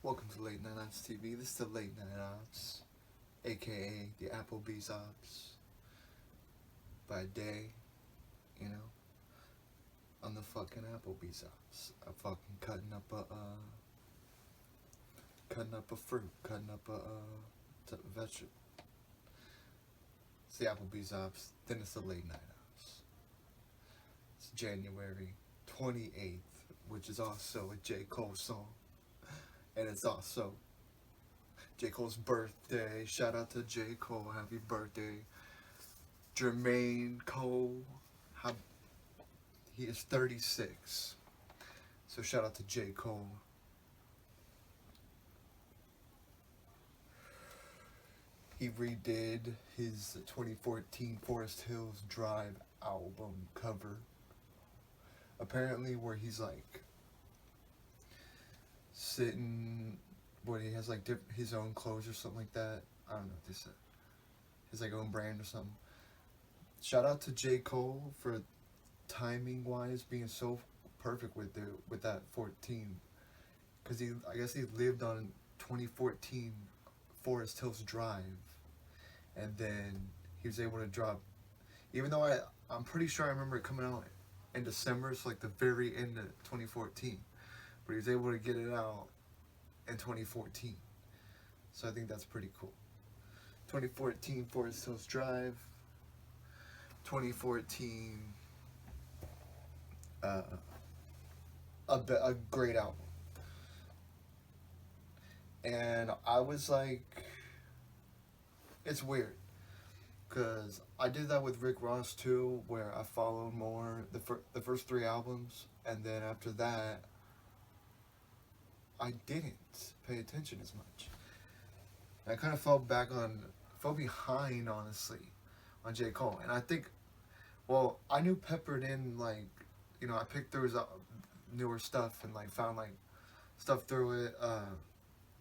Welcome to Late Night Ops TV. This is the Late Night Ops, aka the Applebee's Ops. By day, you know, I'm the fucking Applebee's Ops. I'm fucking cutting up a fruit, cutting up a vegetable. It's the Applebee's Ops. Then it's the Late Night Ops. It's January 28th, which is also a J. Cole song, and it's also J. Cole's birthday. Shout out to J. Cole. Happy birthday. Jermaine Cole. He is 36. So shout out to J. Cole. He redid his 2014 Forest Hills Drive album cover. Apparently where he's like sitting, where he has like his own clothes or something like that. I don't know what they said. His like own brand or something. Shout out to J. Cole for timing wise being so perfect with that 14, because I guess he lived on 2014 Forest Hills Drive, and then he was able to drop, even though I'm pretty sure I remember it coming out in December, so like the very end of 2014, but he was able to get it out in 2014, so I think that's pretty cool. 2014 Forest Hills Drive, 2014 a great album. And I was like, it's weird, because I did that with Rick Ross too, where I followed more the first three albums, and then after that I didn't pay attention as much. I kind of fell behind, honestly, on J. Cole. And I think, well, I knew peppered in, like, I picked through his newer stuff and like found like stuff through it,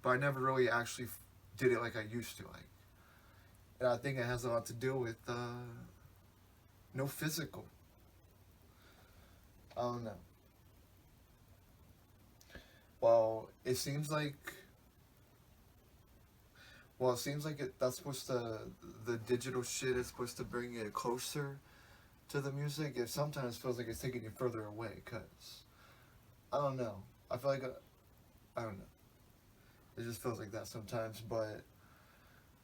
but I never really actually did it like I used to, like. And I think it has a lot to do with no physical. I don't know. Well, it seems like. Well, it seems like that's supposed to, the digital shit is supposed to bring it closer to the music. It sometimes feels like it's taking you further away, cause I don't know. I feel like I don't know. It just feels like that sometimes, but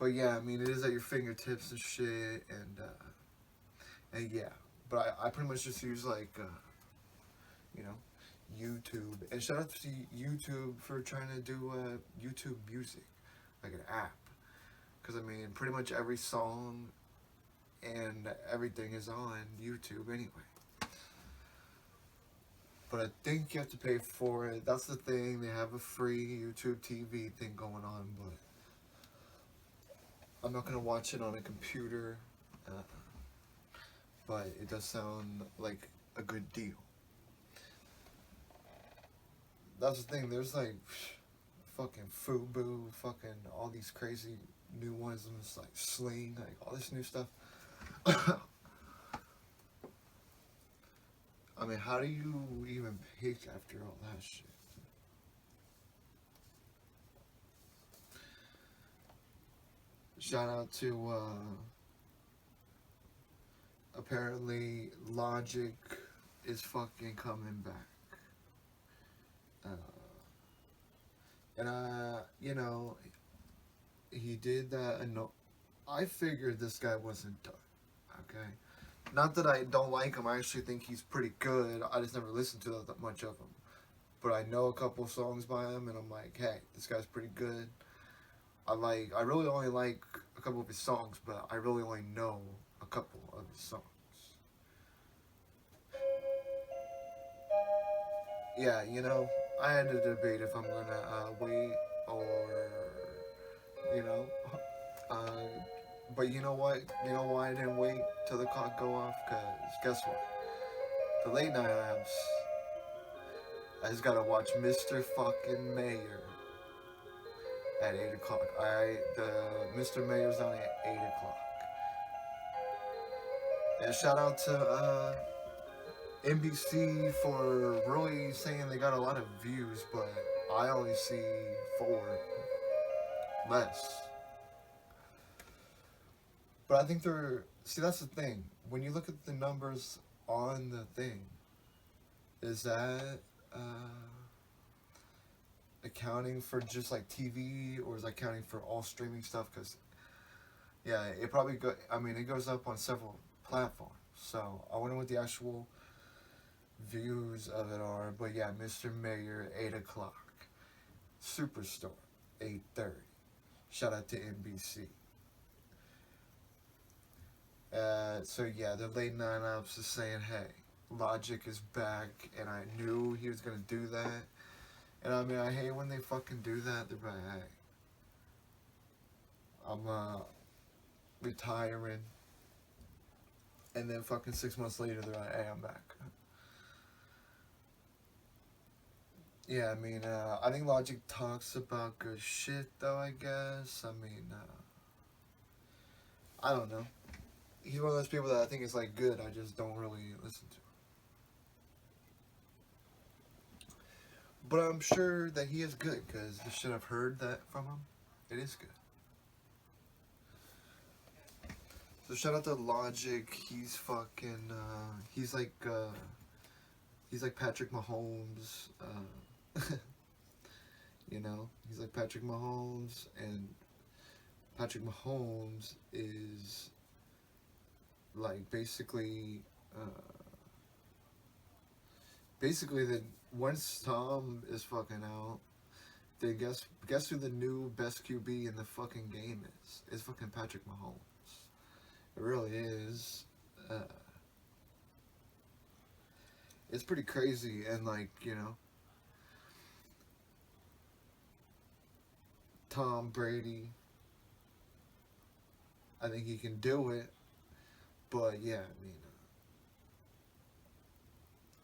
yeah, I mean, it is at your fingertips and shit, and yeah. But I pretty much just use like you know YouTube, and shout out to YouTube for trying to do YouTube Music, like an app, because I mean, pretty much every song and everything is on YouTube anyway. But I think you have to pay for it. That's the thing. They have a free YouTube TV thing going on, but I'm not gonna watch it on a computer. Uh, but it does sound like a good deal. That's the thing. There's like fucking Fubu, fucking all these crazy new ones, and it's like Sling, like all this new stuff. I mean, how do you even pick after all that shit? Shout out to apparently Logic is fucking coming back. Uh, and he did that, and no, I figured this guy wasn't done. Okay, not that I don't like him. I actually think he's pretty good. I just never listened to that much of him. But I know a couple songs by him, and I'm like, hey, this guy's pretty good. I really only like a couple of his songs, but I really only know a couple of his songs. Yeah, I had to debate if I'm gonna wait or, you know, uh, but you know what? You know why I didn't wait till the clock go off? Cause guess what? The late night apps. I just gotta watch Mr. fucking Mayor at 8 o'clock. The Mr. Mayor's on at 8 o'clock. And shout out to NBC for really saying they got a lot of views, but I only see 4 less. But I think they're see that's the thing. When you look at the numbers on the thing, is that accounting for just like TV, or is that accounting for all streaming stuff? Because yeah, it probably go. I mean, it goes up on several platforms. So I wonder what the actual views of it are. But yeah, Mr. Mayor, 8 o'clock. Superstore, 8:30. Shout out to NBC. So yeah, the late night ops is saying, hey, Logic is back, and I knew he was gonna do that. And I mean, I hate when they fucking do that. They're like, hey, I'm retiring, and then fucking 6 months later, they're like, hey, I'm back. Yeah, I mean, I think Logic talks about good shit, though, I guess. I mean, I don't know. He's one of those people that I think is, like, good, I just don't really listen to. But I'm sure that he is good, because the shit I've heard that from him, it is good. So shout out to Logic. He's fucking, he's like Patrick Mahomes. You know, he's like Patrick Mahomes, and Patrick Mahomes is like basically the once Tom is fucking out, then guess who the new best QB in the fucking game is? It's fucking Patrick Mahomes. It really is. Uh, it's pretty crazy, and like Tom Brady, I think he can do it, but yeah, I mean,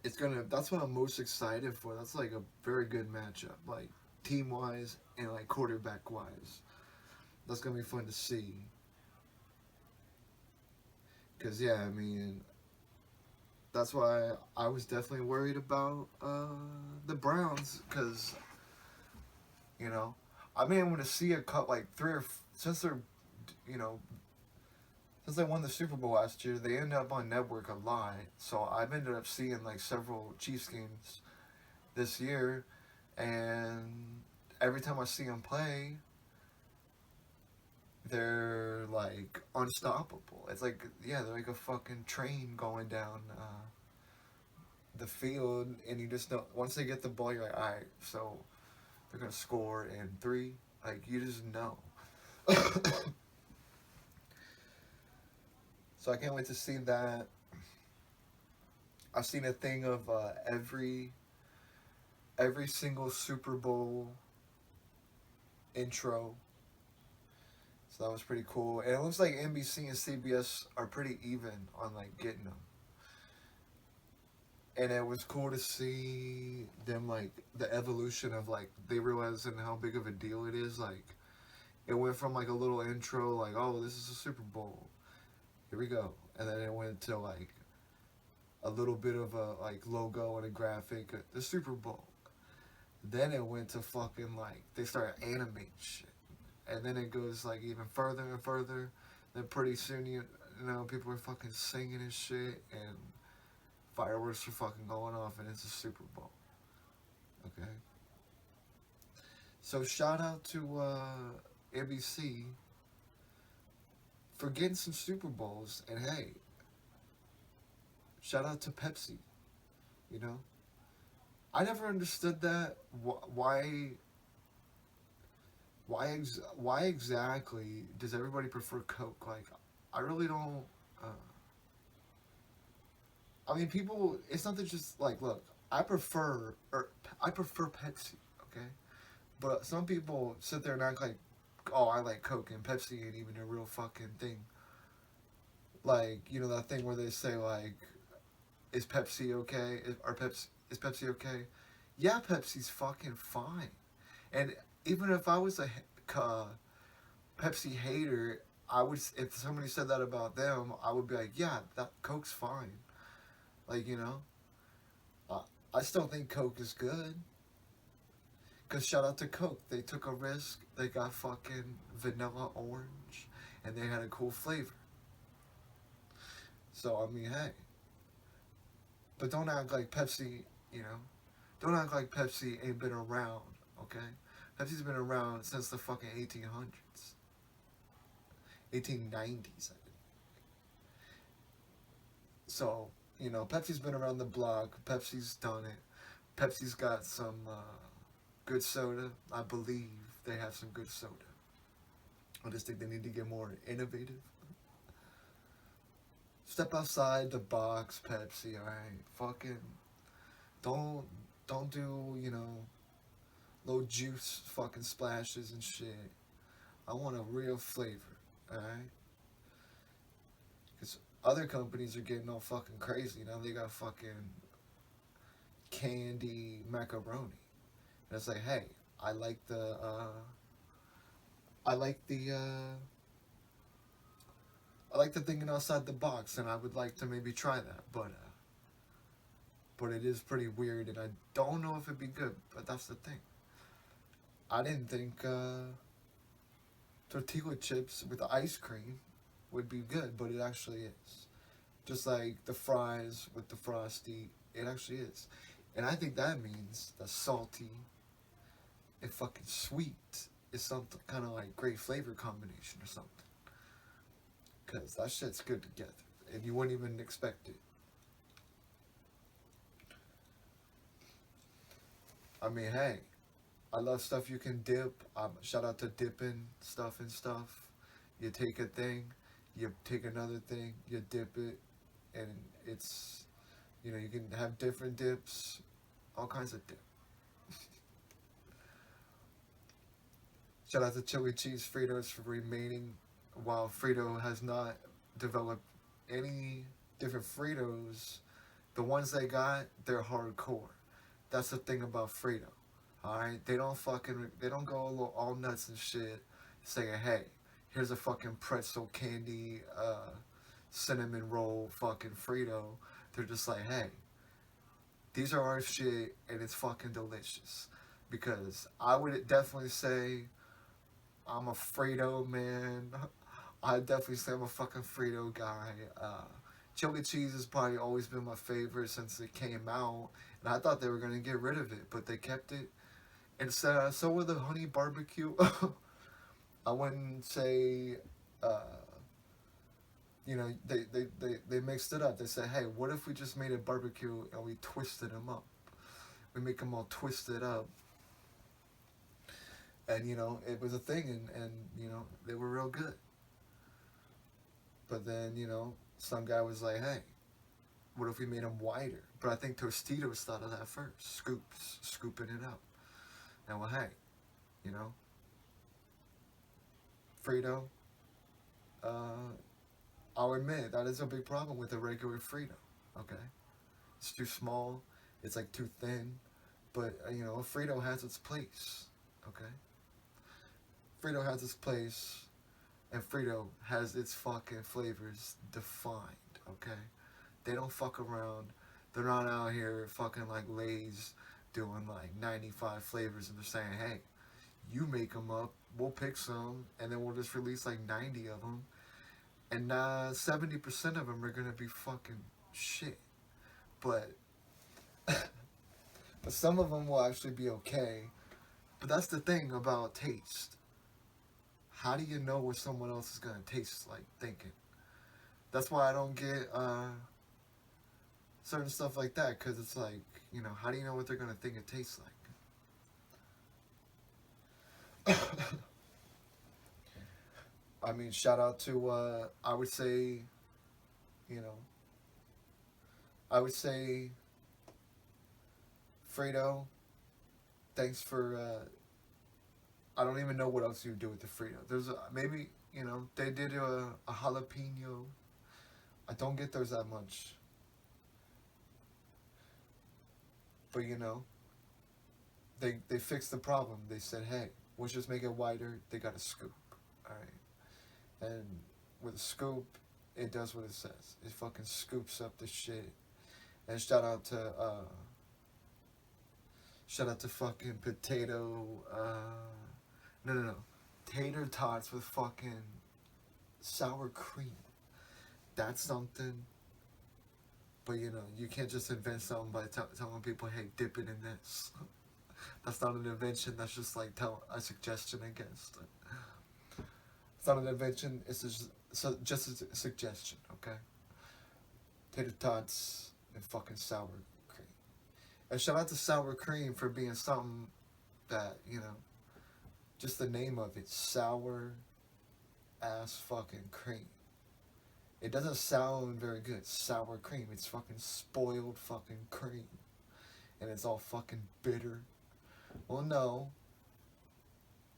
it's gonna. That's what I'm most excited for. That's like a very good matchup, like team wise and like quarterback wise. That's gonna be fun to see. Cause yeah, I mean, that's why I was definitely worried about the Browns. Cause you know, I've been able to see a cut like since they're you know since they won the Super Bowl last year, they ended up on network a lot. So I've ended up seeing like several Chiefs games this year, and every time I see them play, they're like unstoppable. It's like they're like a fucking train going down the field, and you just know once they get the ball, you're like, all right, so they're gonna score in 3. Like you just know. So I can't wait to see that. I've seen a thing of every single Super Bowl intro. So that was pretty cool. And it looks like NBC and CBS are pretty even on like getting them. And it was cool to see them like the evolution of like they realizing how big of a deal it is. Like it went from like a little intro like, oh, this is a Super Bowl. Here we go. And then it went to like a little bit of a like logo and a graphic, the Super Bowl. Then it went to fucking like they started animating shit, and then it goes like even further and further. Then pretty soon you know people are fucking singing and shit, and fireworks are fucking going off, and it's a Super Bowl. Okay. So shout out to NBC for getting some Super Bowls, and hey, shout out to Pepsi. You know, I never understood that. Why exactly does everybody prefer Coke? Like, I really don't. Uh, I mean, people. It's not that just like, look, I prefer Pepsi. Okay, but some people sit there and act like, oh, I like Coke and Pepsi ain't even a real fucking thing. Like, that thing where they say like, is Pepsi okay? Is Pepsi okay? Yeah, Pepsi's fucking fine. And even if I was a Pepsi hater, I would if somebody said that about them, I would be like, yeah, that Coke's fine. Like. I still think Coke is good. Cause shout out to Coke, they took a risk. They got fucking vanilla orange, and they had a cool flavor. So I mean, hey, but don't act like Pepsi. You know, don't act like Pepsi ain't been around. Okay, Pepsi's been around since the fucking 1800s, 1890s. So you know, Pepsi's been around the block. Pepsi's done it. Pepsi's got some good soda. I believe they have some good soda. I just think they need to get more innovative. Step outside the box, Pepsi. All right, fucking don't don't do little juice fucking splashes and shit. I want a real flavor. All right, because other companies are getting all fucking crazy. You know, they got fucking candy macaroni. And it's like, hey, I like the I like the I like the thinking outside the box, and I would like to maybe try that, but it is pretty weird, and I don't know if it'd be good. But that's the thing. I didn't think tortilla chips with ice cream would be good, but it actually is. Just like the fries with the frosty, it actually is, and I think that means the salty and fucking sweet is something kind of like great flavor combination or something. Cause that shit's good together, and you wouldn't even expect it. I mean, hey, I love stuff you can dip. Shout out to dipping stuff and stuff. You take a thing, you take another thing, you dip it, and it's you can have different dips, all kinds of dip. Shout out to chili cheese Fritos for remaining, while Frito has not developed any different Fritos. The ones they got, they're hardcore. That's the thing about Frito. Alright? They don't go all nuts and shit saying, hey, here's a fucking pretzel candy, cinnamon roll fucking Frito. They're just like, hey, these are our shit and it's fucking delicious. Because I would definitely say I'm a Frito man. I definitely say I'm a fucking Frito guy. Chili cheese has probably always been my favorite since it came out, and I thought they were gonna get rid of it, but they kept it. And so with the honey barbecue, I wouldn't say, uh, they mixed it up. They said, hey, what if we just made a barbecue and we twisted them up? We make them all twisted up, and it was a thing, and they were real good. But then some guy was like, hey, what if we made them wider? But I think Tostitos thought of that first, scooping it up. And well, hey, you know, Frito, uh, I'll admit that is a big problem with a regular Frito. Okay, it's too small, it's like too thin, but a Frito has its place. Okay, Frito has its place, and Frito has its fucking flavors defined. Okay, they don't fuck around. They're not out here fucking like Lay's doing like 95 flavors and they're saying, hey, you make them up, we'll pick some, and then we'll just release like 90 of them. And 70% of them are going to be fucking shit. But, but some of them will actually be okay. But that's the thing about taste. How do you know what someone else is going to taste like thinking? That's why I don't get certain stuff like that, because it's like, how do you know what they're going to think it tastes like? I mean, shout out to, I would say, you know, I would say, Fredo, thanks for, I don't even know what else you would do with the Frito. There's maybe, they did a jalapeno. I don't get those that much. But, they fixed the problem. They said, hey, let's just make it wider. They got a scoop. Alright. And with a scoop, it does what it says. It fucking scoops up the shit. And shout out to Shout out to fucking potato, no. Tater tots with fucking sour cream. That's something. But you know, you can't just invent something by telling people, hey, dip it in this. That's not an invention, that's just like a suggestion, I guess. It's not an invention, it's just a suggestion, okay? Tater tots and fucking sour cream. And shout out to sour cream for being something that, you know, just the name of it, sour ass fucking cream. It doesn't sound very good. Sour cream. It's fucking spoiled fucking cream. And it's all fucking bitter. Well, no.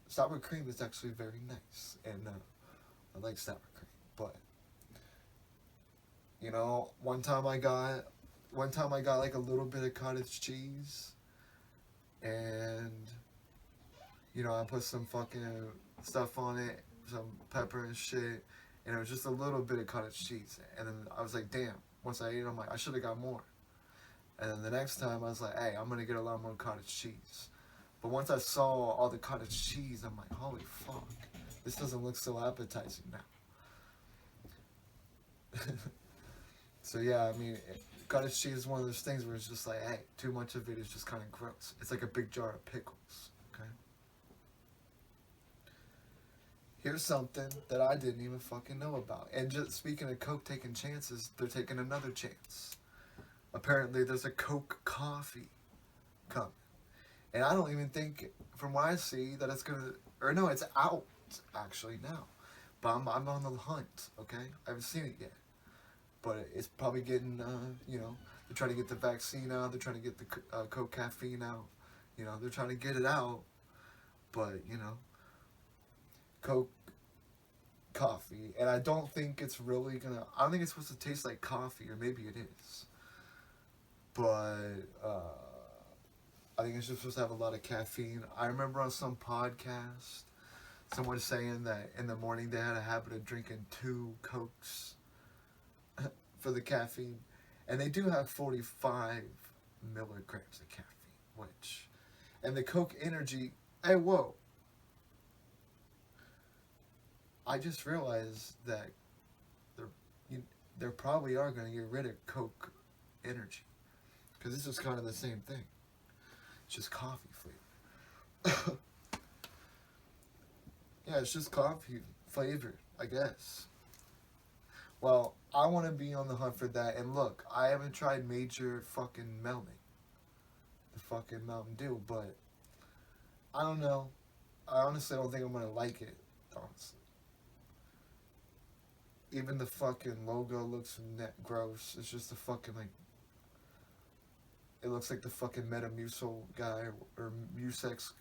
Sour cream is actually very nice. And I like sour cream. But, you know, one time I got like a little bit of cottage cheese. And, you know, I put some fucking stuff on it. Some pepper and shit. And it was just a little bit of cottage cheese. And then I was like, damn. Once I ate it, I'm like, I should have got more. And then the next time, I was like, hey, I'm going to get a lot more cottage cheese. But once I saw all the cottage cheese, I'm like, holy fuck. This doesn't look so appetizing now. So, yeah, I mean, cottage cheese is one of those things where it's just like, hey, too much of it is just kind of gross. It's like a big jar of pickles, okay? Here's something that I didn't even fucking know about. And just speaking of Coke taking chances, they're taking another chance. Apparently, there's a Coke coffee coming. And I don't even think, from what I see, that it's gonna, or no, it's out, actually, now. But I'm on the hunt, okay? I haven't seen it yet. But it's probably getting, you know, they're trying to get the vaccine out, they're trying to get the Coke caffeine out. You know, they're trying to get it out. But, you know, Coke coffee. And I don't think it's really gonna, I don't think it's supposed to taste like coffee, or maybe it is. But, I think it's just supposed to have a lot of caffeine. I remember on some podcast, someone saying that in the morning they had a habit of drinking 2 Cokes for the caffeine. And they do have 45 milligrams of caffeine, which... And the Coke Energy... Hey, whoa! I just realized that they probably are going to get rid of Coke Energy. Because this is kind of the same thing. It's just coffee flavor. Yeah, it's just coffee flavored, I guess. Well, I want to be on the hunt for that. And look, I haven't tried Major fucking Melon, the fucking Mountain Dew, but I don't know. I honestly don't think I'm gonna like it. Honestly, even the fucking logo looks gross. It's just a fucking like. It looks like the fucking Metamucil guy or Musex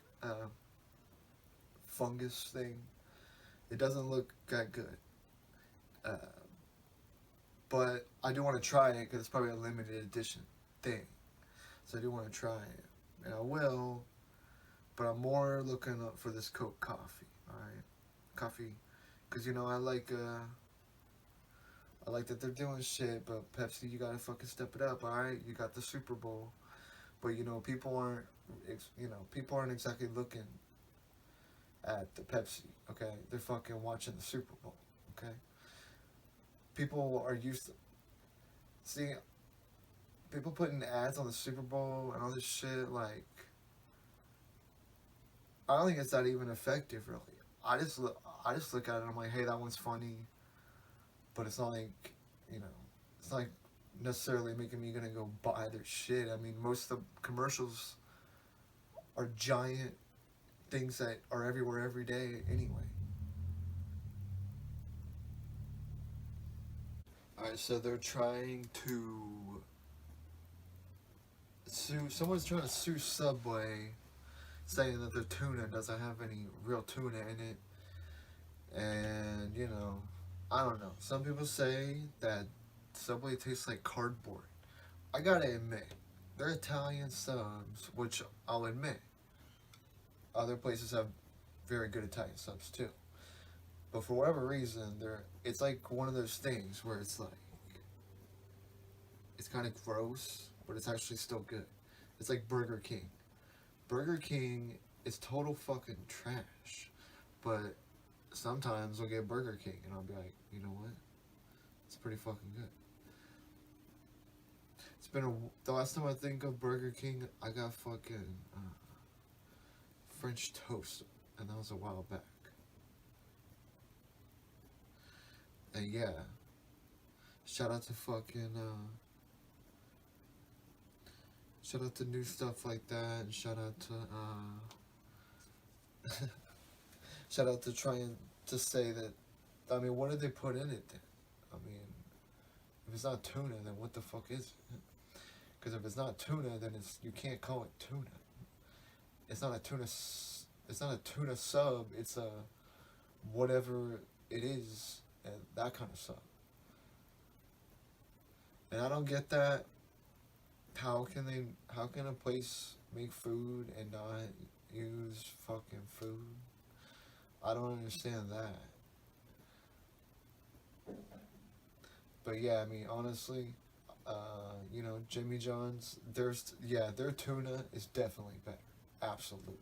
fungus thing. It doesn't look that good. Uh, but I do want to try it because it's probably a limited edition thing. So I do want to try it. And I will, but I'm more looking up for this Coke coffee, alright? Coffee. Because, you know, I like that they're doing shit, but Pepsi, you gotta fucking step it up, alright? You got the Super Bowl. But, you know, people aren't exactly looking at the Pepsi, okay? They're fucking watching the Super Bowl, okay? People are used to... See, people putting ads on the Super Bowl and all this shit, like... I don't think it's that even effective, really. I just look at it and I'm like, hey, that one's funny. But it's not like, you know... It's not like necessarily making me gonna go buy their shit. I mean, most of the commercials are giant things that are everywhere every day anyway. Alright, so they're trying to sue, someone's trying to sue Subway, saying that their tuna doesn't have any real tuna in it. And, you know, I don't know. Some people say that Subway tastes like cardboard. I gotta admit, they're Italian subs, which I'll admit. Other places have very good Italian subs too. But for whatever reason, it's like one of those things where it's like, it's kind of gross, but it's actually still good. It's like Burger King. Burger King is total fucking trash. But sometimes I'll get Burger King and I'll be like, you know what? It's pretty fucking good. It's been the last time I think of Burger King, I got fucking French toast, and that was a while back. And yeah, shout out to fucking shout out to new stuff like that, and shout out to shout out to trying to say that. I mean, what did they put in it then? I mean, if it's not tuna, then what the fuck is it? Because if it's not tuna, then you can't call it tuna. It's not a tuna. It's not a tuna sub. It's a whatever it is, and that kind of sub. And I don't get that. How can a place make food and not use fucking food? I don't understand that. But yeah, I mean, honestly, Jimmy John's, their tuna is definitely better. Absolutely.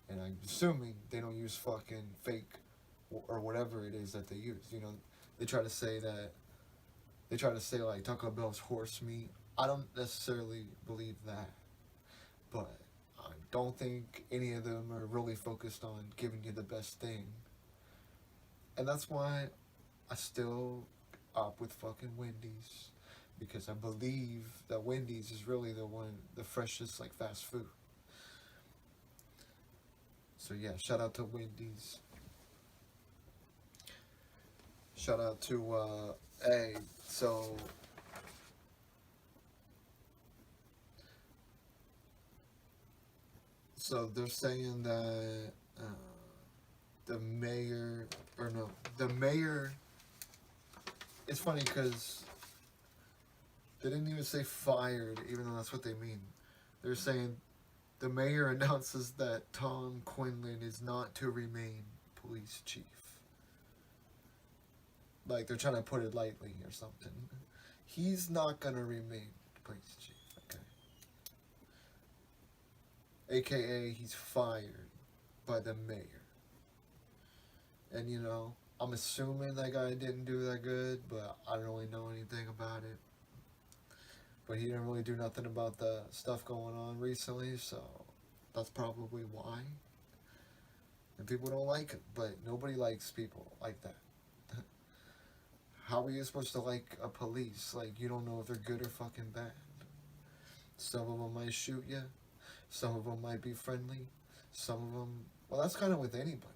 And I'm assuming they don't use fucking fake or whatever it is that they use. They try to say like Taco Bell's horse meat. I don't necessarily believe that. But I don't think any of them are really focused on giving you the best thing. And that's why I still opt with fucking Wendy's. Because I believe that Wendy's is really the freshest, like, fast food. So yeah, shout out to Wendy's. Shout out to, so they're saying that the mayor, it's funny because they didn't even say fired, even though that's what they mean. They're saying the mayor announces that Tom Quinlan is not to remain police chief. Like, they're trying to put it lightly or something. He's not going to remain police chief, okay? AKA, he's fired by the mayor. And, I'm assuming that guy didn't do that good, but I don't really know anything about it. But he didn't really do nothing about the stuff going on recently, so that's probably why. And people don't like him, but nobody likes people like that. How are you supposed to like a police? Like, you don't know if they're good or fucking bad. Some of them might shoot you. Some of them might be friendly. Some of them, well, that's kind of with anybody,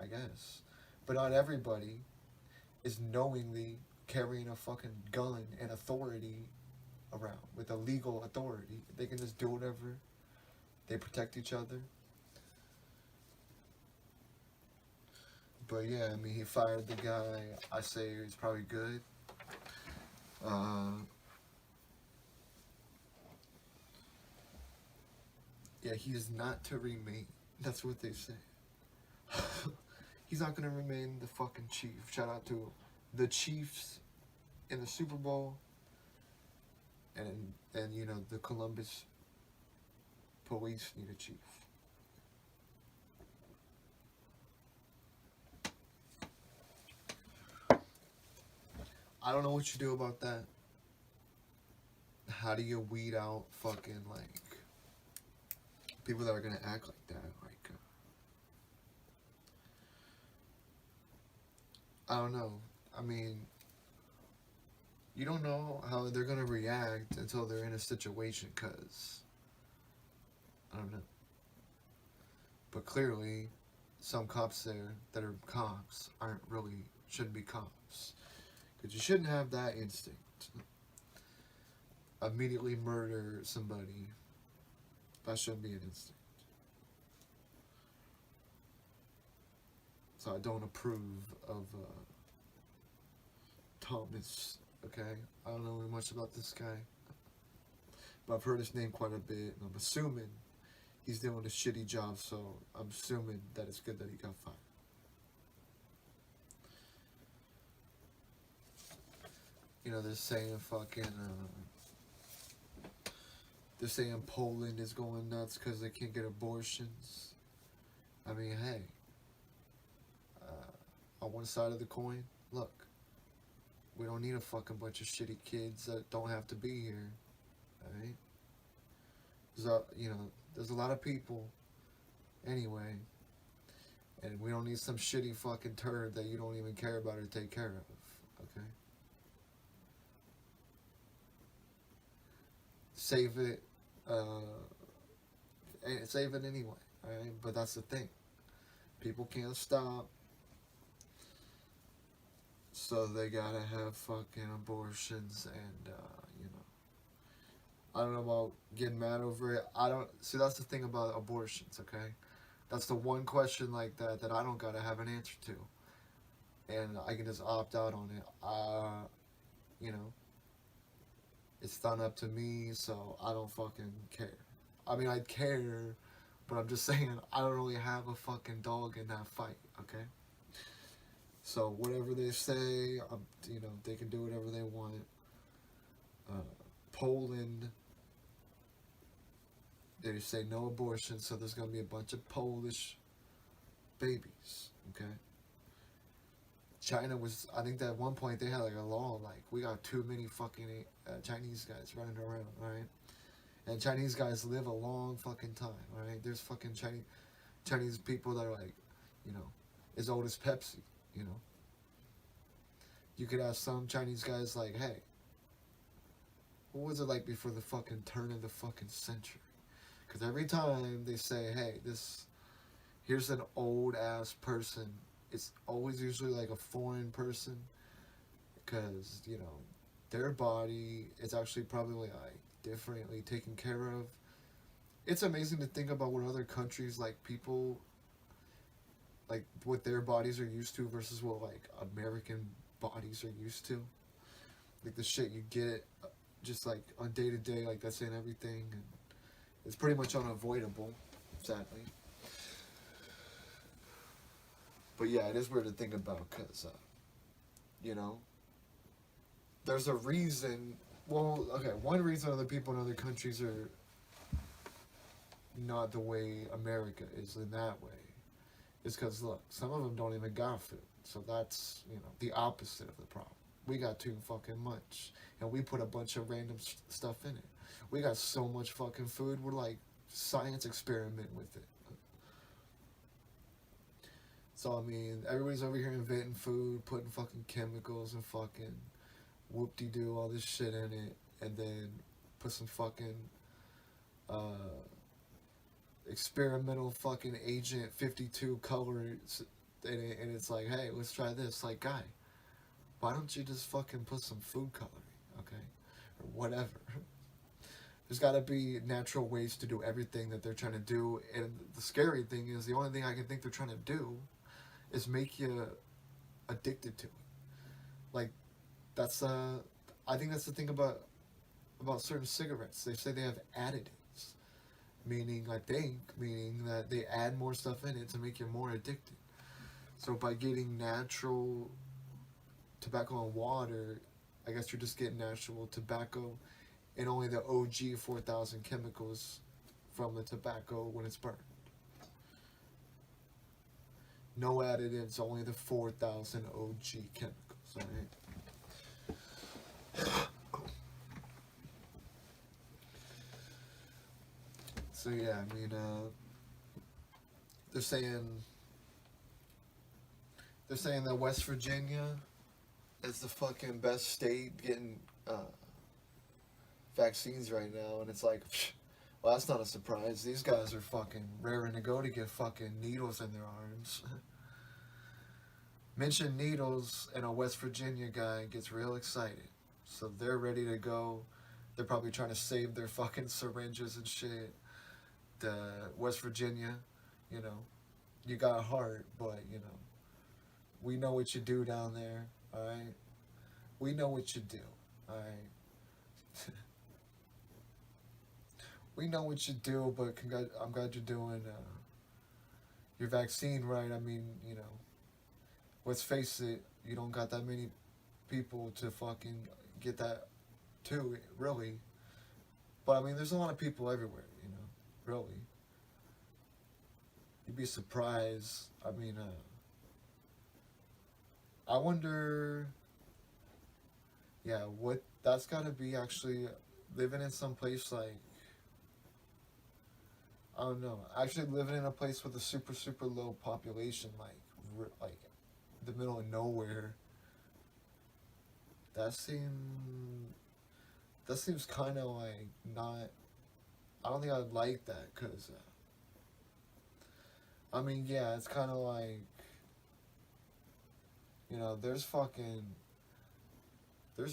I guess. But not everybody is knowingly carrying a fucking gun and authority around with a legal authority. They can just do whatever. They protect each other. But yeah, I mean, he fired the guy. I say he's probably good. Yeah, he is not to remain. That's what they say. He's not gonna remain the fucking chief. Shout out to the Chiefs in the Super Bowl. And the Columbus police need a chief. I don't know what you do about that. How do you weed out fucking, like, people that are gonna act like that? Like, I don't know. I mean, you don't know how they're gonna react until they're in a situation, cause I don't know. But clearly, some cops there that are cops shouldn't be cops. Because you shouldn't have that instinct. Immediately murder somebody. That shouldn't be an instinct. So I don't approve of Thomas, okay? I don't know much about this guy. But I've heard his name quite a bit, and I'm assuming he's doing a shitty job, so I'm assuming that it's good that he got fired. They're saying fucking, They're saying Poland is going nuts because they can't get abortions. I mean, hey, on one side of the coin, look, we don't need a fucking bunch of shitty kids that don't have to be here, right? There's a lot of people anyway, and we don't need some shitty fucking turd that you don't even care about or take care of, okay? Save it, save it anyway, alright? But that's the thing. People can't stop, so they gotta have fucking abortions, and, I don't know about getting mad over it. I don't, see, that's the thing about abortions, okay? That's the one question like that that I don't gotta have an answer to, and I can just opt out on it. You know, it's done up to me, so I don't fucking care. I mean, I care, but I'm just saying I don't really have a fucking dog in that fight, okay? So whatever they say, they can do whatever they want. Poland, they say no abortion, so there's gonna be a bunch of Polish babies, okay? China was, I think that at one point they had like a law, like, we got too many fucking Chinese guys running around, right? And Chinese guys live a long fucking time, right? There's fucking Chinese people that are like, you know, as old as Pepsi, you know? You could ask some Chinese guys like, hey, what was it like before the fucking turn of the fucking century? Because every time they say, hey, here's an old ass person, it's always usually like a foreign person, because, their body is actually probably like differently taken care of. It's amazing to think about what other countries, like, people, like, what their bodies are used to versus what, like, American bodies are used to. Like, the shit you get just, like, on day to day, like, that's in everything, and it's pretty much unavoidable, sadly. But yeah, it is weird to think about, because, there's a reason. Well, okay, one reason other people in other countries are not the way America is in that way is because, look, some of them don't even got food. So that's, the opposite of the problem. We got too fucking much, and we put a bunch of random stuff in it. We got so much fucking food, we're like science experiment with it. So, I mean, everybody's over here inventing food, putting fucking chemicals and fucking whoop-de-doo, all this shit in it, and then put some fucking experimental fucking agent 52 colors in it, and it's like, hey, let's try this. Like, guy, why don't you just fucking put some food coloring, okay? Or whatever. There's got to be natural ways to do everything that they're trying to do, and the scary thing is the only thing I can think they're trying to do is make you addicted to it. Like, that's I think that's the thing about certain cigarettes. They say they have additives, meaning that they add more stuff in it to make you more addicted. So by getting natural tobacco and water, I guess you're just getting natural tobacco and only the OG 4,000 chemicals from the tobacco when it's burned. No additives, only the 4,000 OG chemicals, alright? So yeah, I mean, they're saying that West Virginia is the fucking best state getting vaccines right now, and it's like, well, that's not a surprise. These guys are fucking raring to go to get fucking needles in their arms. Mention needles, and a West Virginia guy gets real excited. So they're ready to go. They're probably trying to save their fucking syringes and shit. The West Virginia, you got heart, but, we know what you do down there, alright? We know what you do, alright? We know what you do, but I'm glad you're doing your vaccine right. I mean, let's face it, you don't got that many people to fucking get that too, really. But I mean, there's a lot of people everywhere, you know, really. You'd be surprised. I mean, I wonder, yeah, what that's gotta be actually living in some place like, I don't know, actually living in a place with a super, super low population, like the middle of nowhere. That seems, that seems kind of like not, I don't think I'd like that, because, I mean, yeah, it's kind of like, you know, there's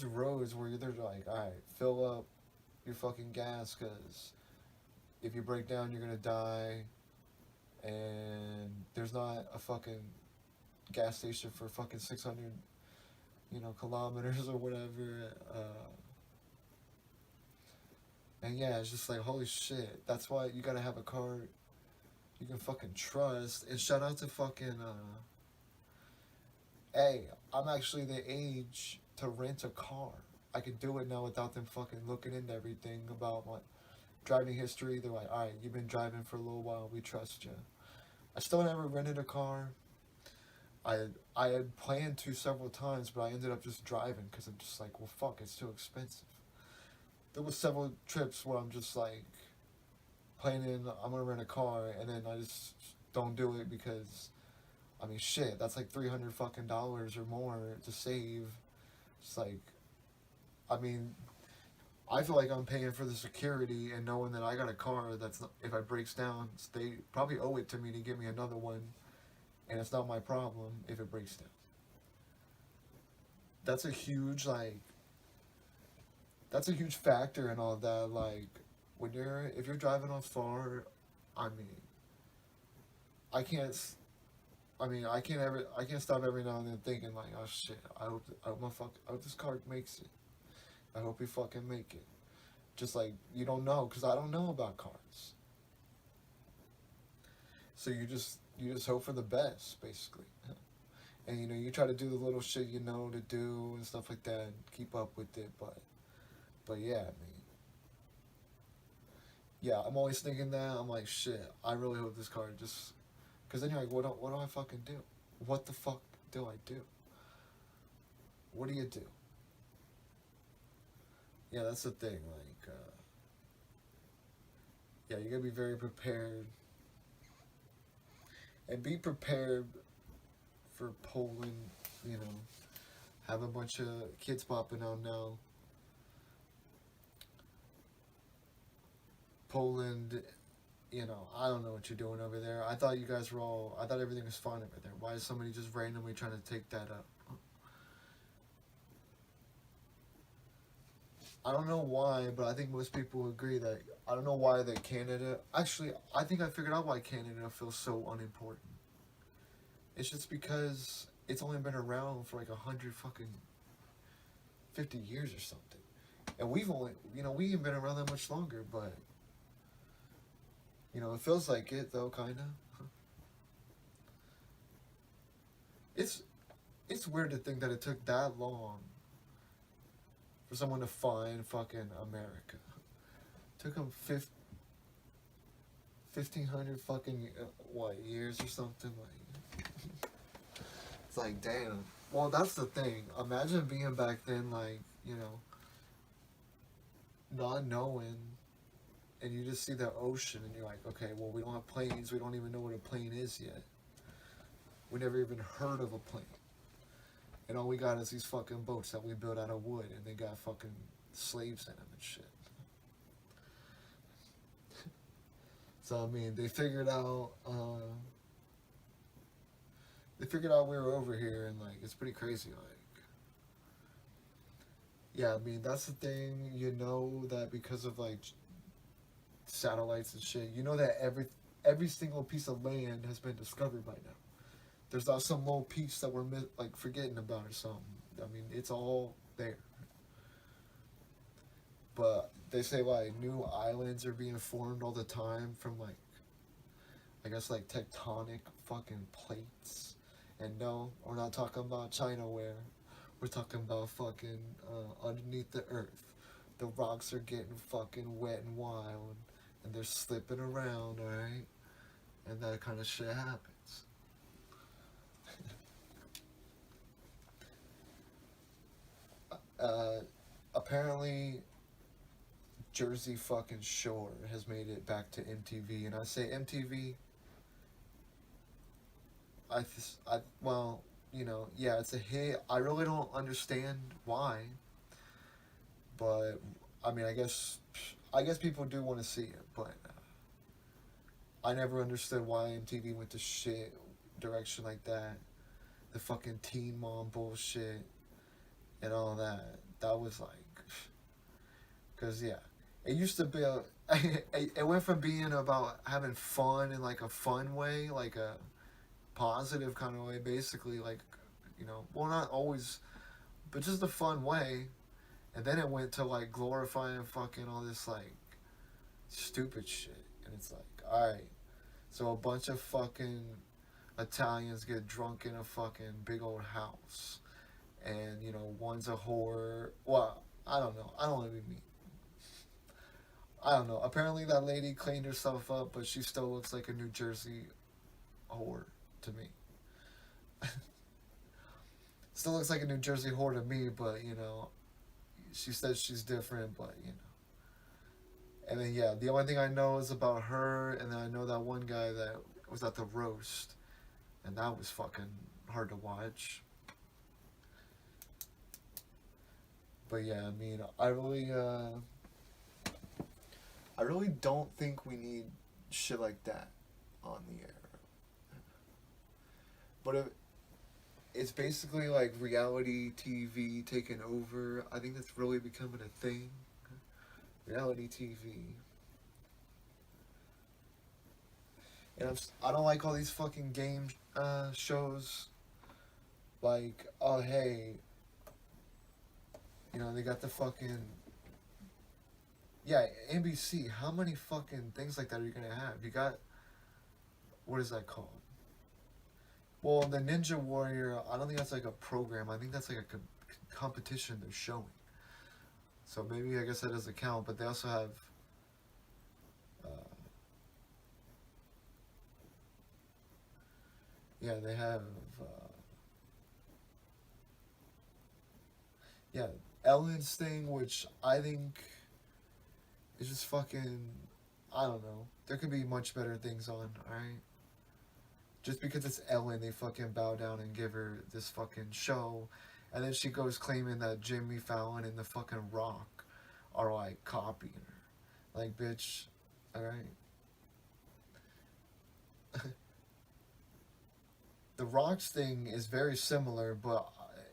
roads where they're like, all right, fill up your fucking gas, because if you break down, you're gonna die, and there's not a fucking gas station for fucking 600, you know, kilometers or whatever. And yeah, it's just like, holy shit. That's why you gotta have a car you can fucking trust. And shout out to fucking, hey, I'm actually the age to rent a car. I could do it now without them fucking looking into everything about my driving history. They're like, alright, you've been driving for a little while, we trust you. I still never rented a car. I had planned to several times, but I ended up just driving because I'm just like, well, fuck, it's too expensive. There was several trips where I'm just like planning, I'm gonna rent a car, and then I just don't do it because, I mean, shit, that's like $300 fucking dollars or more to save. It's like, I mean, I feel like I'm paying for the security and knowing that I got a car that's not, if it breaks down, they probably owe it to me to give me another one, and it's not my problem if it breaks down. That's a huge like that's a huge factor in all of that. Like when you're if you're driving on far, I mean, I can't. I can't stop every now and then thinking like, oh shit, I hope this car makes it. I hope he fucking make it. Just like you don't know, cause I don't know about cars. So you just hope for the best, basically. And you know you try to do the little shit you know to do and stuff like that, and keep up with it. But yeah, I mean, yeah, I'm always thinking that. I'm like, shit, I really hope this car just, cause then you're like, what do I fucking do? What the fuck do I do? What do you do? Yeah, that's the thing. Like, yeah, you gotta be very prepared and be prepared for Poland. You know, have a bunch of kids popping out now. Poland, you know, I don't know what you're doing over there. I thought you guys were all, I thought everything was fine over there. Why is somebody just randomly trying to take that up? I don't know why, but I think most people agree that, I don't know why that Canada, actually, I think I figured out why Canada feels so unimportant. It's just because it's only been around for like 150 years or something. And we've only, you know, we haven't been around that much longer, but, you know, it feels like it though, kind of. It's, it's weird to think that it took that long for someone to find fucking America. It took them 1,500 fucking, what, years or something? Like, it's like, damn. Well, that's the thing. Imagine being back then, like, you know, not knowing, and you just see the ocean, and you're like, okay, well, we don't have planes. We don't even know what a plane is yet. We never even heard of a plane. And all we got is these fucking boats that we built out of wood, and they got fucking slaves in them and shit. So I mean, they figured out we were over here, and like it's pretty crazy. Like, yeah, I mean that's the thing. You know that because of like satellites and shit, you know that every single piece of land has been discovered by now. There's not some little piece that we're like forgetting about or something. I mean, it's all there. But they say like new islands are being formed all the time from like I guess like tectonic fucking plates. And no, we're not talking about China where we're talking about fucking underneath the earth. the rocks are getting fucking wet and wild, and they're slipping around, alright? And that kind of shit happens. Uh, Apparently, Jersey fucking Shore has made it back to MTV, and I say MTV. Well, yeah, it's a hit. I really don't understand why, but I mean, I guess people do want to see it, but I never understood why MTV went to shit direction like that. The fucking Teen Mom bullshit and all that. That was like, cause yeah, it used to be it went from being about having fun in like a fun way, like a positive kind of way, basically, like, well, not always, but just a fun way. And then it went to like glorifying fucking all this like stupid shit. And it's like, alright, so a bunch of fucking Italians get drunk in a fucking big old house. And, one's a whore. Well, I don't know. I don't want to be mean. I don't know. Apparently that lady cleaned herself up, but she still looks like a New Jersey whore to me. Still looks like a New Jersey whore to me, but, she says she's different, but. And then, yeah, the only thing I know is about her, and then I know that one guy that was at the roast, and that was fucking hard to watch. But yeah, I mean, I really don't think we need shit like that on the air. But it's basically like reality TV taking over. I think that's really becoming a thing. Reality TV. And I don't like all these fucking game shows. Like, oh hey, they got the fucking, yeah, NBC. How many fucking things like that are you gonna have? You got, what is that called? Well, the Ninja Warrior. I don't think that's like a program. I think that's like a competition they're showing. So maybe I guess that doesn't count. But they also have. Yeah, they have. Yeah, Ellen's thing, which I think is just fucking. I don't know. There could be much better things on, alright? Just because it's Ellen, they fucking bow down and give her this fucking show. And then she goes claiming that Jimmy Fallon and the fucking Rock are like copying her. Like, bitch, alright? The Rock's thing is very similar, but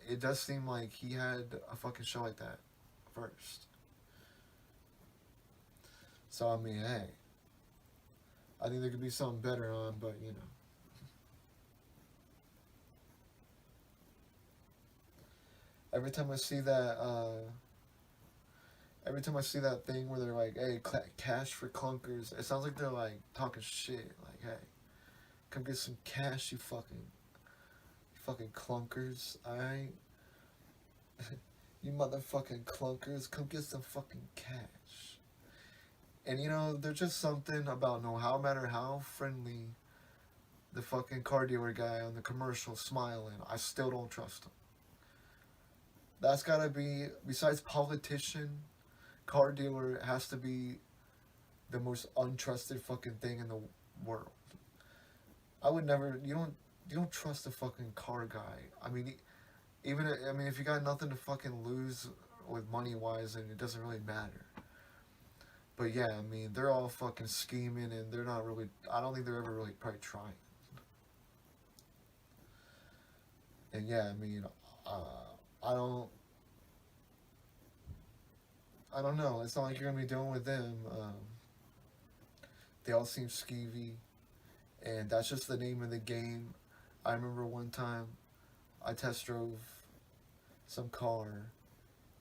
it does seem like he had a fucking show like that first. So, I mean, hey. I think there could be something better on, but, Every time I see that, every time I see that thing where they're like, "Hey, cash for clunkers," it sounds like they're like talking shit. Like, "Hey, come get some cash, you fucking clunkers, alright? You motherfucking clunkers, come get some fucking cash." And there's just something about no matter how friendly the fucking car dealer guy on the commercial smiling, I still don't trust him. That's gotta be, besides politician, car dealer has to be the most untrusted fucking thing in the world. I would never, you don't trust a fucking car guy. I mean, if you got nothing to fucking lose with money wise, then it doesn't really matter. But yeah, I mean, they're all fucking scheming, and they're not really, I don't think they're ever really probably trying. And yeah, I mean, I don't, I don't know. It's not like you're gonna be dealing with them. They all seem skeevy, and that's just the name of the game. I remember one time I test drove some car,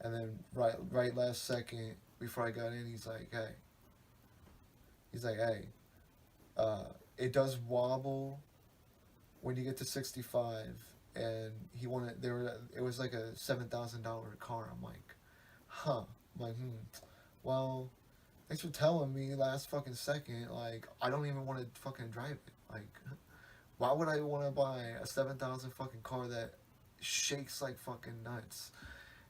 and then right last second before I got in, he's like, hey, it does wobble when you get to 65, and he wanted, it was like a $7,000 car. I'm like, huh, I'm like, well, thanks for telling me last fucking second. Like, I don't even want to fucking drive it. Like, why would I want to buy a 7,000 fucking car that shakes like fucking nuts?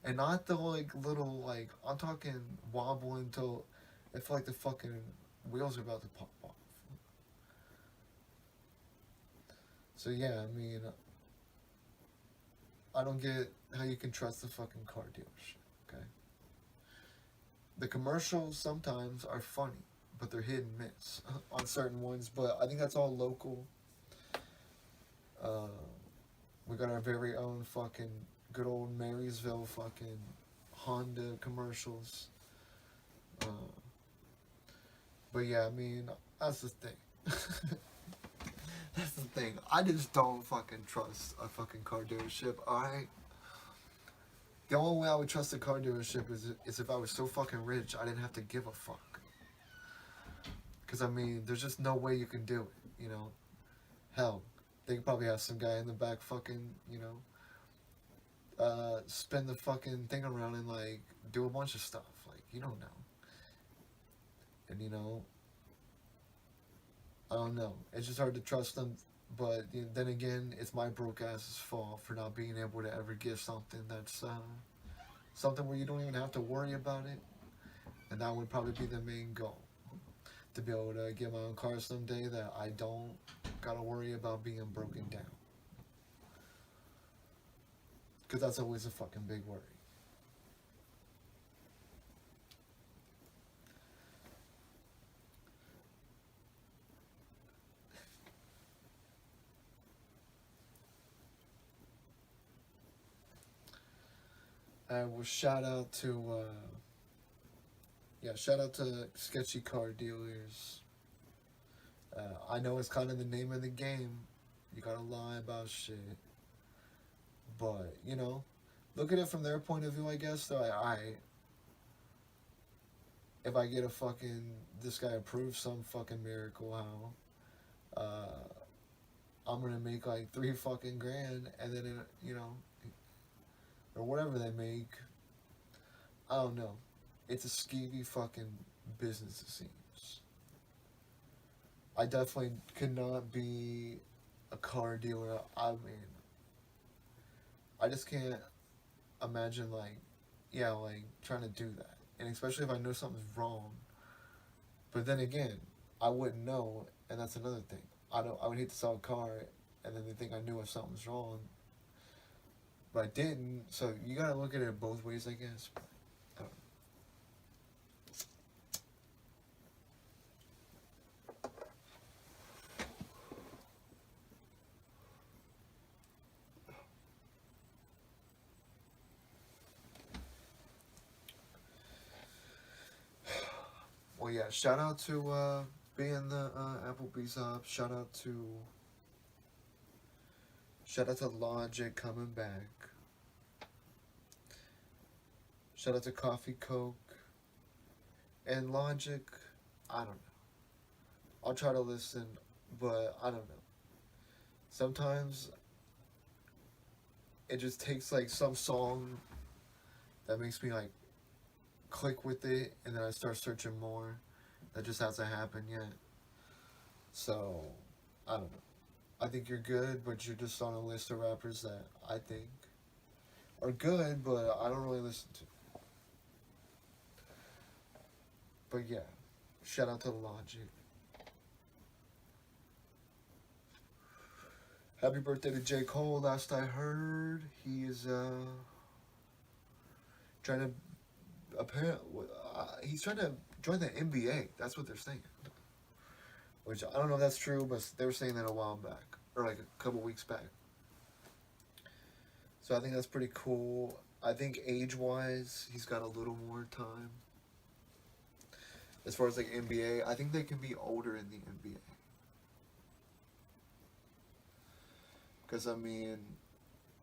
And not the like little like I'm talking wobble until it feel like the fucking wheels are about to pop off. So yeah, I mean, I don't get how you can trust the fucking car dealership. Okay, the commercials sometimes are funny, but they're hit and miss on certain ones. But I think that's all local. Uh, we got our very own fucking good old Marysville fucking Honda commercials. Uh, but yeah, I mean, that's the thing. That's the thing. I just don't fucking trust a fucking car dealership. Alright? The only way I would trust a car dealership is if I was so fucking rich I didn't have to give a fuck. Because, I mean, there's just no way you can do it, you know? Hell, they could probably have some guy in the back fucking, spin the fucking thing around and, like, do a bunch of stuff. Like, you don't know. And, I don't know. It's just hard to trust them. But then again, it's my broke ass's fault for not being able to ever get something that's something where you don't even have to worry about it. And that would probably be the main goal. To be able to get my own car someday that I don't gotta worry about being broken down. Because that's always a fucking big worry. Well, shout out to sketchy car dealers. I know it's kind of the name of the game. You gotta lie about shit. But, look at it from their point of view, I guess. They're like, alright, if I get a fucking, this guy approves some fucking miracle, how, I'm gonna make like 3 fucking grand, and then, or whatever they make. I don't know. It's a skeevy fucking business, it seems. I definitely could not be a car dealer. I mean, I just can't imagine, like, trying to do that. And especially if I know something's wrong. But then again, I wouldn't know, and that's another thing. I would hate to sell a car, and then they think I knew if something's wrong, but I didn't. So you gotta look at it both ways, I guess. But I don't know. Well, yeah. Shout out to being the Applebee's op. Shout out to Logic coming back. Shout out to Coffee Coke and Logic. I don't know. I'll try to listen, but I don't know. Sometimes it just takes like some song that makes me like click with it, and then I start searching more. That just hasn't happened yet. So I don't know. I think you're good, but you're just on a list of rappers that I think are good, but I don't really listen to. But yeah, shout out to Logic. Happy birthday to J. Cole. Last I heard, he is trying to apparently he's trying to join the NBA. That's what they're saying. Which I don't know if that's true, but they were saying that a while back, or like a couple weeks back. So I think that's pretty cool. I think age-wise, he's got a little more time. As far as like NBA, I think they can be older in the NBA. Because I mean,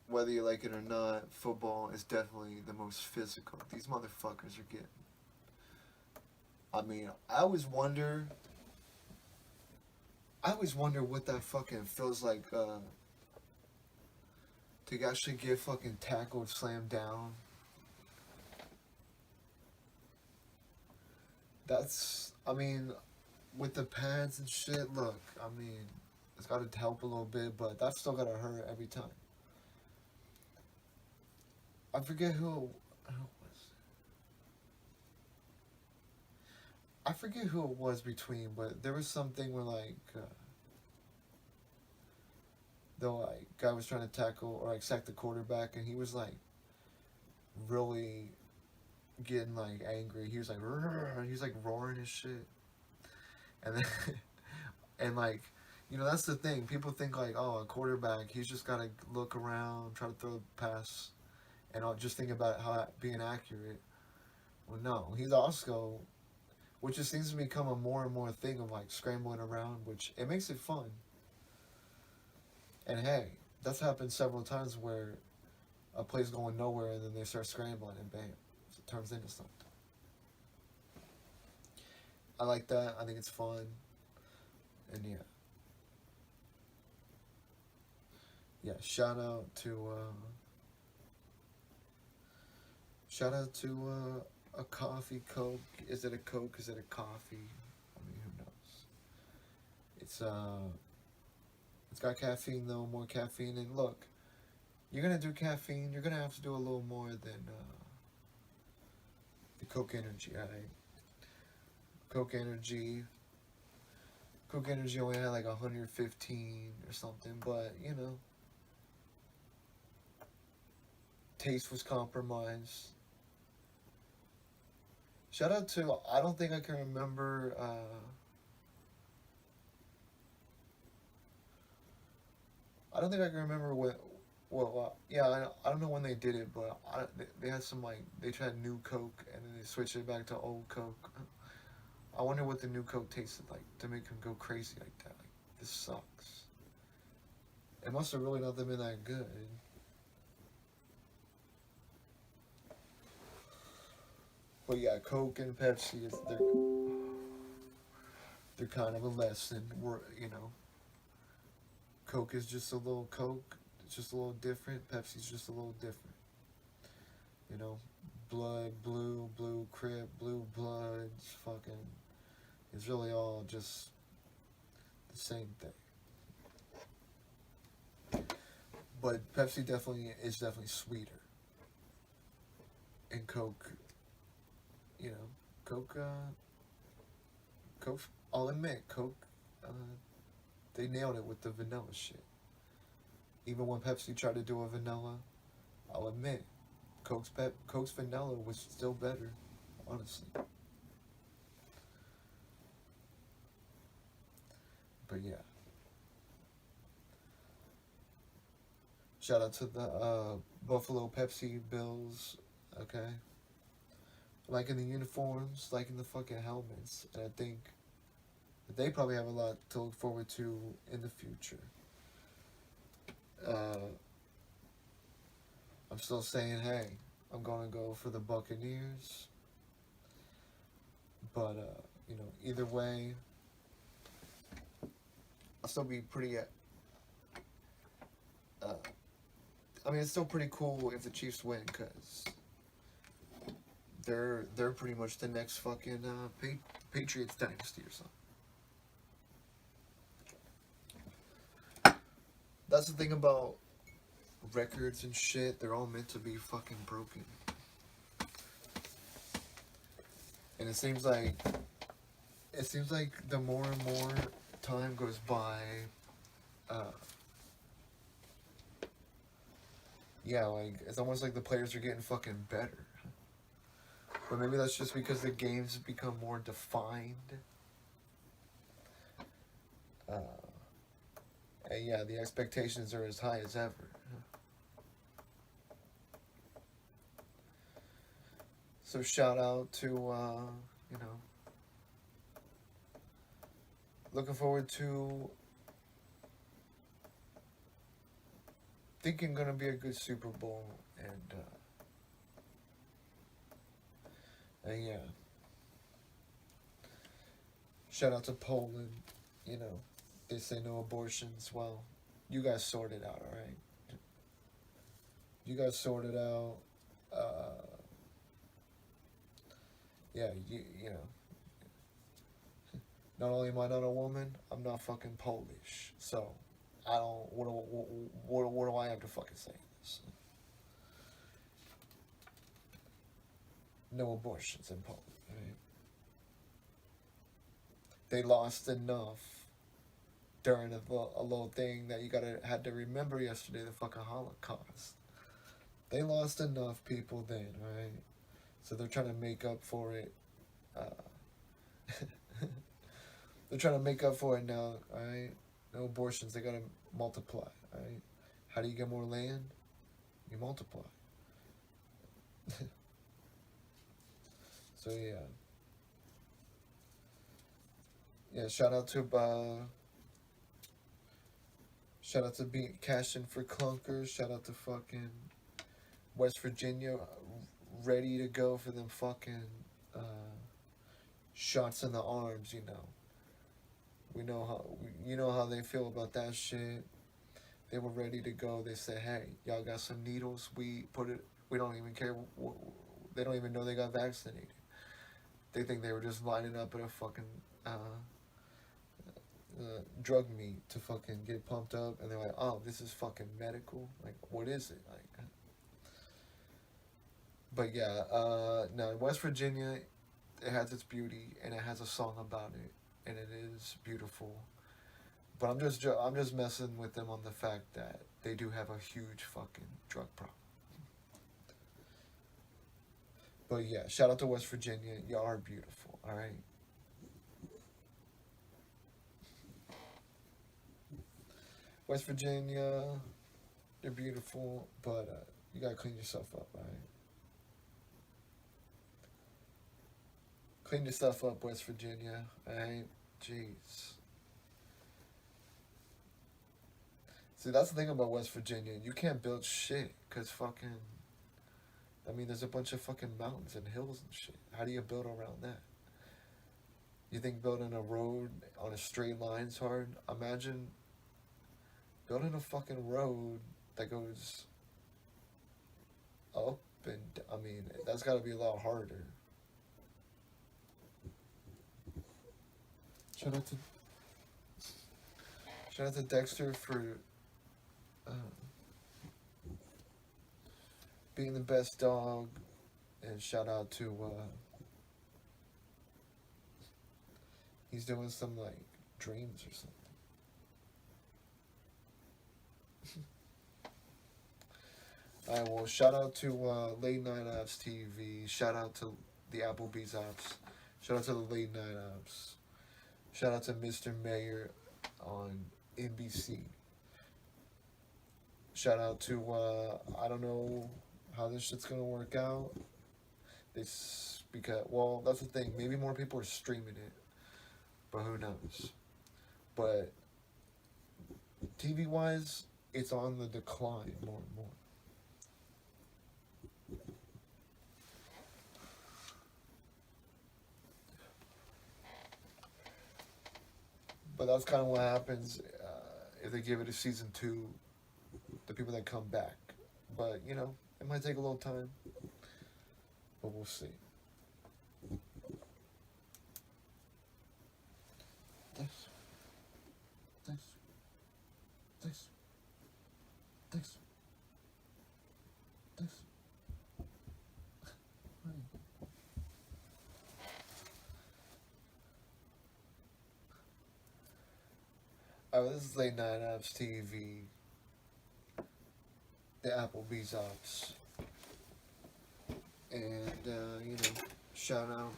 whether you like it or not, football is definitely the most physical. These motherfuckers are getting. I mean, I always wonder what that fucking feels like to actually get fucking tackled, slammed down. That's, I mean, with the pads and shit, look, I mean, it's got to help a little bit, but that's still got to hurt every time. I forget who it was. I forget who it was between, but there was something where, like, the, like, guy was trying to tackle or, like, sack the quarterback, and he was, like, really getting, like, angry. He was, like, roaring his shit. And then, and, like, you know, that's the thing. People think, like, oh, a quarterback, he's just got to look around, try to throw a pass, and I'll just think about how being accurate. Well, no, he's also, which just seems to become a more and more thing of, like, scrambling around, which it makes it fun. And hey, that's happened several times where a play's going nowhere and then they start scrambling and bam, it turns into something. I like that. I think it's fun. And yeah. Yeah, shout out to a coffee Coke. Is it a Coke? Is it a coffee? I mean, who knows? It's got caffeine though, more caffeine. And look, you're gonna do caffeine. You're gonna have to do a little more than the Coke Energy. Alright, Coke Energy. Coke Energy only had like 115 or something, but you know, taste was compromised. Shout out to, I don't think I can remember, I don't think I can remember what, well, yeah, I don't know when they did it, but they had some, like, they tried new Coke, and then they switched it back to old Coke. I wonder what the new Coke tasted like to make them go crazy like that. Like, this sucks. It must have really not been that good. But yeah, Coke and Pepsi, they're kind of a lesson. You know, Coke is just a little Coke. It's just a little different. Pepsi's just a little different. You know, blood, blue Crip, blue bloods, fucking. It's really all just the same thing. But Pepsi is definitely sweeter. And Coke, you know, Coke. I'll admit, Coke. They nailed it with the vanilla shit. Even when Pepsi tried to do a vanilla, I'll admit, Coke's vanilla was still better, honestly. But yeah. Shout out to the Buffalo Pepsi Bills, okay? Liking the uniforms, liking the fucking helmets, and I think they probably have a lot to look forward to in the future. I'm still saying, hey, I'm gonna go for the Buccaneers, but you know, either way, I'll still be pretty. I mean, it's still pretty cool if the Chiefs win, cause they're pretty much the next fucking Patriots dynasty or something. That's the thing about records and shit. They're all meant to be fucking broken. And it seems like the more and more time goes by, yeah, like it's almost like the players are getting fucking better. But maybe that's just because the games become more defined. And yeah, the expectations are as high as ever. So shout out to, you know, looking forward to, thinking gonna be a good Super Bowl, and yeah. Shout out to Poland, you know, they say no abortions. Well, you guys sort it out, alright? You guys sort it out. Yeah, you know, Not only am I not a woman, I'm not fucking Polish. So, I don't. What do I have to fucking say? This? No abortions in Poland. Right? They lost enough during a little thing that you had to remember yesterday, the fucking Holocaust. They lost enough people then, right? So they're trying to make up for it. Uh, they're trying to make up for it now, right? No abortions. They gotta multiply, right? How do you get more land? You multiply. So yeah. Shout out to being cashing for clunkers. Shout out to fucking West Virginia, ready to go for them fucking uh, shots in the arms. We know how they feel about that shit. They were ready to go. They said, "Hey, y'all got some needles? We put it. We don't even care. They don't even know they got vaccinated. They think they were just lining up at a fucking drug meet to fucking get pumped up, and they're like, oh, this is fucking medical. Like, what is it? Like, but yeah, no, West Virginia, it has its beauty, and it has a song about it, and it is beautiful. But I'm just messing with them on the fact that they do have a huge fucking drug problem. But yeah, shout out to West Virginia. Y'all are beautiful. All right. West Virginia, they're beautiful, but you gotta clean yourself up, right? Clean yourself up, West Virginia. Alright? Jeez. See, that's the thing about West Virginia. You can't build shit, because fucking. I mean, there's a bunch of fucking mountains and hills and shit. How do you build around that? You think building a road on a straight line's hard? Imagine building a fucking road that goes up and. I mean, that's gotta be a lot harder. Shout out to Shout out to Dexter for uh, being the best dog, and shout out to he's doing some like dreams or something. Alright, well, shout out to Late Night Apps TV. Shout out to the Applebee's apps. Shout out to the Late Night Apps. Shout out to Mr. Mayor on NBC. Shout out to I don't know how this shit's gonna work out. Because well, that's the thing. Maybe more people are streaming it, but who knows? But TV wise, it's on the decline more and more. But that's kind of what happens if they give it a season 2. The people that come back, but it might take a little time, but we'll see. Thanks. Thanks. Thanks. Thanks. Thanks. Alright, this is Late Night Apps TV. The Applebee's ops. And, shout out.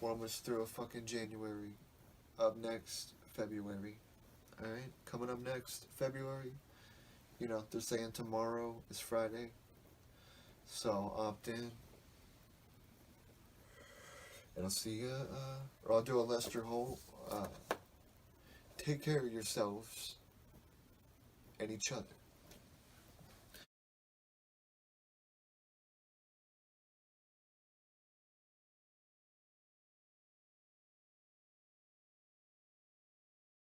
We're almost through a fucking January. Up next, February. Alright? Coming up next, February. They're saying tomorrow is Friday. So, opt in. And I'll see you, or I'll do a Lester Holt. Take care of yourselves and each other.